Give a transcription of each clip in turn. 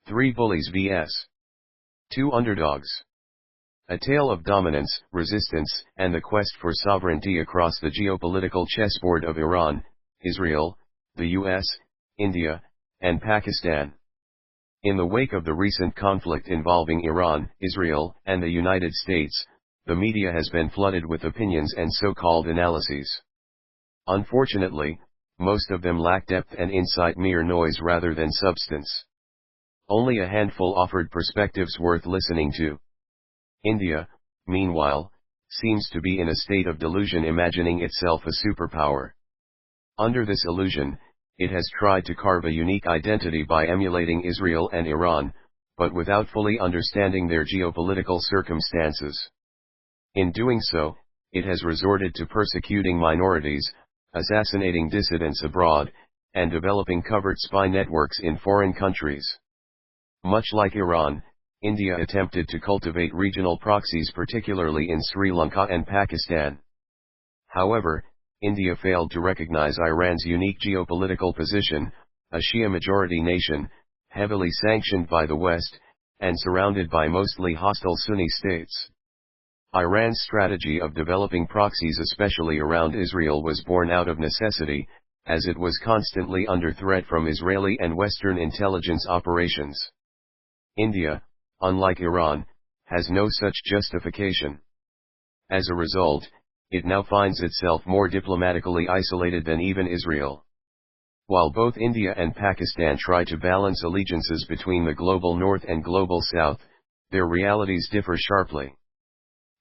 3 Bullies vs. 2 Underdogs. A tale of dominance, resistance, and the quest for sovereignty across the geopolitical chessboard of Iran, Israel, the US, India, and Pakistan. In the wake of the recent conflict involving Iran, Israel, and the United States, the media has been flooded with opinions and so-called analyses. Unfortunately, most of them lack depth and incite mere noise rather than substance. Only a handful offered perspectives worth listening to. India, meanwhile, seems to be in a state of delusion, imagining itself a superpower. Under this illusion, it has tried to carve a unique identity by emulating Israel and Iran, but without fully understanding their geopolitical circumstances. In doing so, it has resorted to persecuting minorities, assassinating dissidents abroad, and developing covert spy networks in foreign countries. Much like Iran, India attempted to cultivate regional proxies, particularly in Sri Lanka and Pakistan. However, India failed to recognize Iran's unique geopolitical position, a Shia-majority nation, heavily sanctioned by the West, and surrounded by mostly hostile Sunni states. Iran's strategy of developing proxies, especially around Israel, was born out of necessity, as it was constantly under threat from Israeli and Western intelligence operations. India, unlike Iran, has no such justification. As a result, it now finds itself more diplomatically isolated than even Israel. While both India and Pakistan try to balance allegiances between the global North and global South, their realities differ sharply.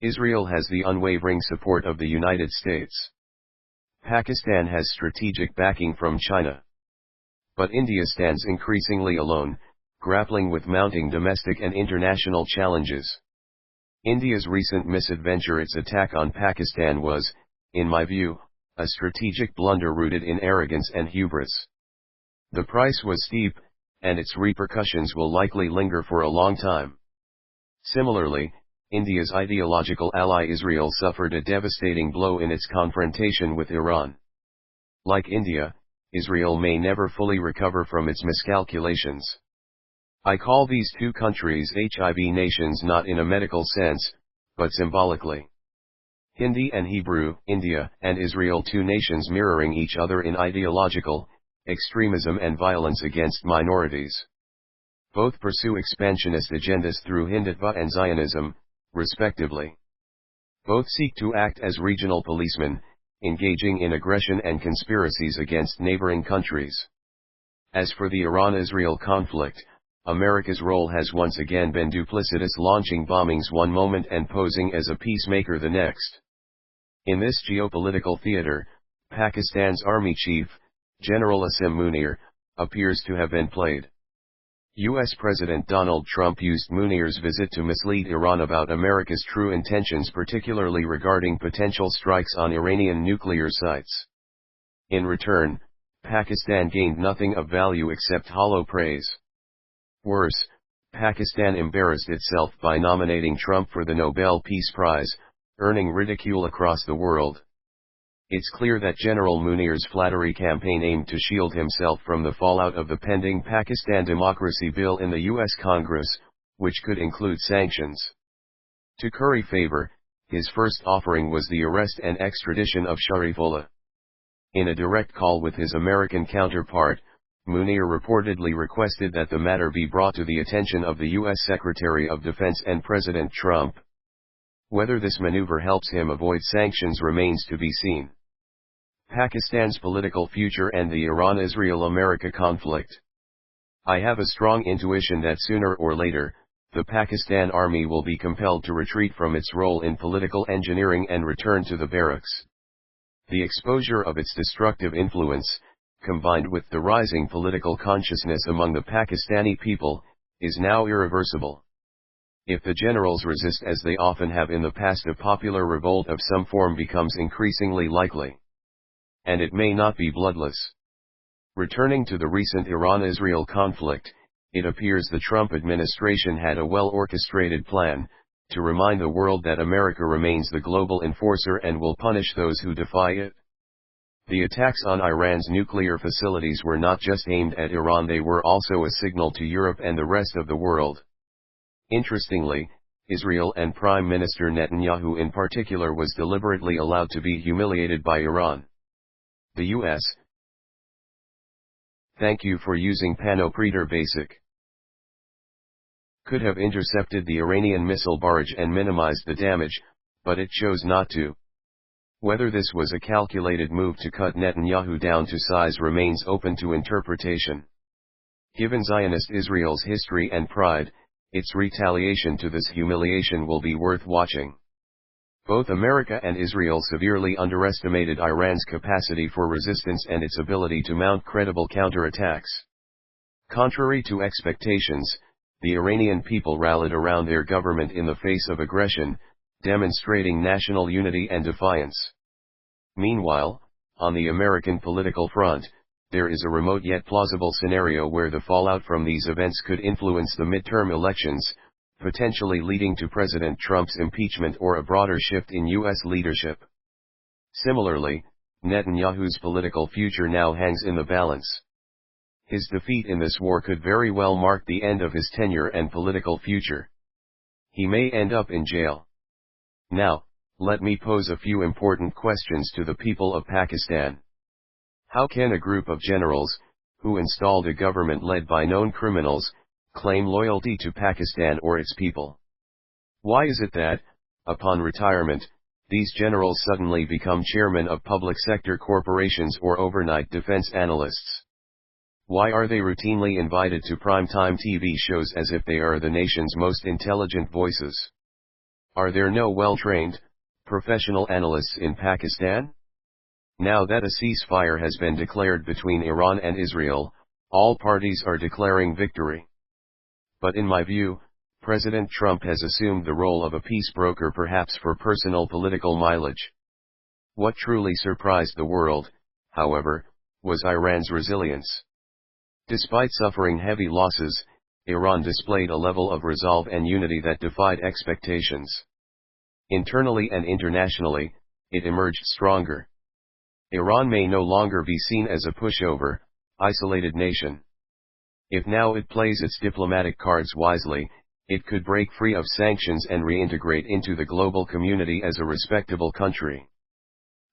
Israel has the unwavering support of the United States. Pakistan has strategic backing from China. But India stands increasingly alone, grappling with mounting domestic and international challenges. India's recent misadventure, its attack on Pakistan, was, in my view, a strategic blunder rooted in arrogance and hubris. The price was steep, and its repercussions will likely linger for a long time. Similarly, India's ideological ally Israel suffered a devastating blow in its confrontation with Iran. Like India, Israel may never fully recover from its miscalculations. I call these two countries HIV nations, not in a medical sense, but symbolically. Hindi and Hebrew, India and Israel, two nations mirroring each other in ideological, extremism and violence against minorities. Both pursue expansionist agendas through Hindutva and Zionism, respectively. Both seek to act as regional policemen, engaging in aggression and conspiracies against neighboring countries. As for the Iran-Israel conflict, America's role has once again been duplicitous, launching bombings one moment and posing as a peacemaker the next. In this geopolitical theater, Pakistan's army chief, General Asim Munir, appears to have been played. U.S. President Donald Trump used Munir's visit to mislead Iran about America's true intentions, particularly regarding potential strikes on Iranian nuclear sites. In return, Pakistan gained nothing of value except hollow praise. Worse, Pakistan embarrassed itself by nominating Trump for the Nobel Peace Prize, earning ridicule across the world. It's clear that General Munir's flattery campaign aimed to shield himself from the fallout of the pending Pakistan Democracy Bill in the U.S. Congress, which could include sanctions. To curry favor, his first offering was the arrest and extradition of Sharifullah. In a direct call with his American counterpart, Munir reportedly requested that the matter be brought to the attention of the U.S. Secretary of Defense and President Trump. Whether this maneuver helps him avoid sanctions remains to be seen. Pakistan's political future and the Iran-Israel-America conflict. I have a strong intuition that sooner or later, the Pakistan army will be compelled to retreat from its role in political engineering and return to the barracks. The exposure of its destructive influence, combined with the rising political consciousness among the Pakistani people, is now irreversible. If the generals resist as they often have in the past, a popular revolt of some form becomes increasingly likely. And it may not be bloodless. Returning to the recent Iran-Israel conflict, it appears the Trump administration had a well-orchestrated plan to remind the world that America remains the global enforcer and will punish those who defy it. The attacks on Iran's nuclear facilities were not just aimed at Iran, they were also a signal to Europe and the rest of the world. Interestingly, Israel and Prime Minister Netanyahu in particular was deliberately allowed to be humiliated by Iran. The U.S. Thank you for using Panopreter Basic. Could have intercepted the Iranian missile barrage and minimized the damage, but it chose not to. Whether this was a calculated move to cut Netanyahu down to size remains open to interpretation. Given Zionist Israel's history and pride, its retaliation to this humiliation will be worth watching. Both America and Israel severely underestimated Iran's capacity for resistance and its ability to mount credible counterattacks. Contrary to expectations, the Iranian people rallied around their government in the face of aggression, demonstrating national unity and defiance. Meanwhile, on the American political front, there is a remote yet plausible scenario where the fallout from these events could influence the midterm elections, potentially leading to President Trump's impeachment or a broader shift in U.S. leadership. Similarly, Netanyahu's political future now hangs in the balance. His defeat in this war could very well mark the end of his tenure and political future. He may end up in jail. Now, let me pose a few important questions to the people of Pakistan. How can a group of generals, who installed a government led by known criminals, claim loyalty to Pakistan or its people? Why is it that, upon retirement, these generals suddenly become chairmen of public sector corporations or overnight defense analysts? Why are they routinely invited to primetime TV shows as if they are the nation's most intelligent voices? Are there no well-trained, professional analysts in Pakistan? Now that a ceasefire has been declared between Iran and Israel, all parties are declaring victory. But in my view, President Trump has assumed the role of a peace broker, perhaps for personal political mileage. What truly surprised the world, however, was Iran's resilience. Despite suffering heavy losses, Iran displayed a level of resolve and unity that defied expectations. Internally and internationally, it emerged stronger. Iran may no longer be seen as a pushover, isolated nation. If now it plays its diplomatic cards wisely, it could break free of sanctions and reintegrate into the global community as a respectable country.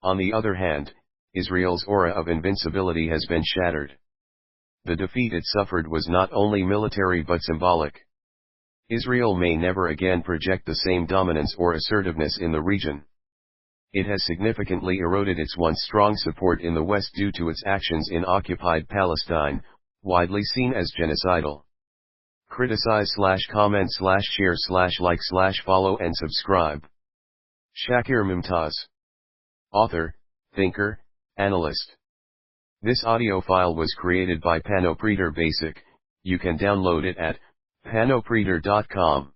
On the other hand, Israel's aura of invincibility has been shattered. The defeat it suffered was not only military but symbolic. Israel may never again project the same dominance or assertiveness in the region. It has significantly eroded its once strong support in the West due to its actions in occupied Palestine, widely seen as genocidal. Criticize / comment / share / like / follow and subscribe. Shakir Mumtaz. Author, thinker, analyst. This audio file was created by Panopreter Basic. You can download it at panopreter.com.